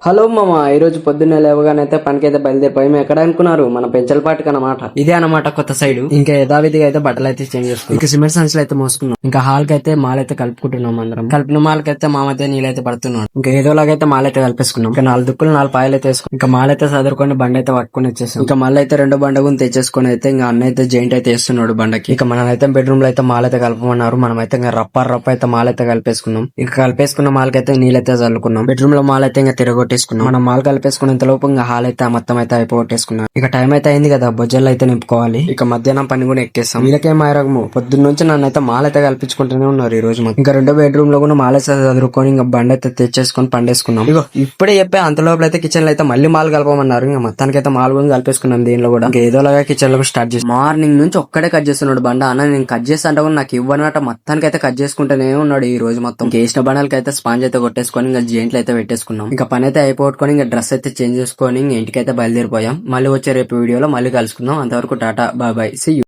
Hello మామ, ఈ రోజు పొద్దున్నే లేవగానైతే పనికైతే బయలుదేరిపోయి మేము ఎక్కడ అనుకున్నారు మన పెంచలపాటికి అన్నమాట. ఇదే అన్నమాట కొత్త సైడ్. ఇంకా యథావిధిగా అయితే బట్టలు అయితే చేంజ్ చేసుకున్నాం. ఇంకా సిమెంట్ సంచులు అయితే మోసుకున్నాం. ఇంకా హాల్ కి అయితే మాలైతే కలుపుకుంటున్నాం. అందరం కలిపిన మాలకైతే మామైతే నీళ్ళైతే పడుతున్నాం. ఇంకా ఏదోలాగైతే మాలైతే కలిపేసుకున్నాం. ఇంకా 4 దుక్కులు 4 పాయలు అయితే వేసుకున్నాం. ఇంకా మాలైతే చదువుకొని బండి అయితే పట్టుకుని వచ్చేసాం. ఇంకా మళ్ళీ అయితే 2 బండగుని తెచ్చేసుకుని అయితే ఇంకా అన్న అయితే జాయింట్ అయితే వేస్తున్నాడు బండకి. ఇంకా మనమైతే బెడ్రూమ్ లో అయితే మాలైతే కలపమన్నారు. మనమైతే ఇంకా రప్ప అయితే మాలైతే కలిపేసుకున్నాం. ఇంకా కలిపేసుకున్న మాలకైతే నీళ్ళైతే చల్లుకున్నాం. బెడ్రూమ్ లో మాలైతే ఇంకా తిరగొట్టేసుకున్నాం. మనం మాల్ కలిపేసుకునేంత లోపు ఇంకా హాల్ అయితే మొత్తం అయితే అయిపోగొట్టేసుకున్నాం. ఇక టైం అయితే అయింది కదా, బొజ్జలు అయితే నింపుకోవాలి. ఇక మధ్యాహ్నం పని కూడా ఎక్కేస్తాం. వీళ్ళకేం మాయరగము పొద్దున్న నుంచి నన్ను అయితే మాల్ అయితే కల్పించుకుంటూనే ఉన్నారు ఈ రోజు. ఇంకా 2వ బెడ్రూమ్ లో కూడా మాల్ అయితే చదువుకొని ఇంకా బండి అయితే తెచ్చేసుకొని పండేసుకున్నాం. ఇగో ఇప్పుడే చెప్పే అంత లోపల అయితే కిచెన్ లో అయితే మళ్ళీ మాల్ కలపమన్నారు. ఇంకా మొత్తానికి అయితే మాల్ కూడా కలిపేసుకున్నాం. దీనిలో కూడా ఇంకా ఏదోలాగా కిచెన్ లో స్టార్ట్ చేసి మార్నింగ్ నుంచి ఒక్కడే కట్ చేస్తున్నాడు బండ. అన్న నేను కట్ చేస్తా అంటే కూడా నాకు ఇవ్వనట, మొత్తానికి అయితే కట్ చేసుకుంటూనే ఉన్నాడు ఈ రోజు మొత్తం. వేసిన బండలకి అయితే స్పాంజ్ అయితే కొట్టేసుకొని ఇంకా జెయింట్లు అయితే పెట్టేసుకున్నాం. ఇంకా పని అయితే అయిపోగొట్టుకొని ఇంకా డ్రెస్ అయితే చేంజ్ చేసుకొని ఇంటికైతే బయలుదేరిపోయాం. మళ్ళీ వచ్చే రేపు వీడియోలో మళ్ళీ కలుసుకుందాం. అంతవరకు tata bye bye, see you.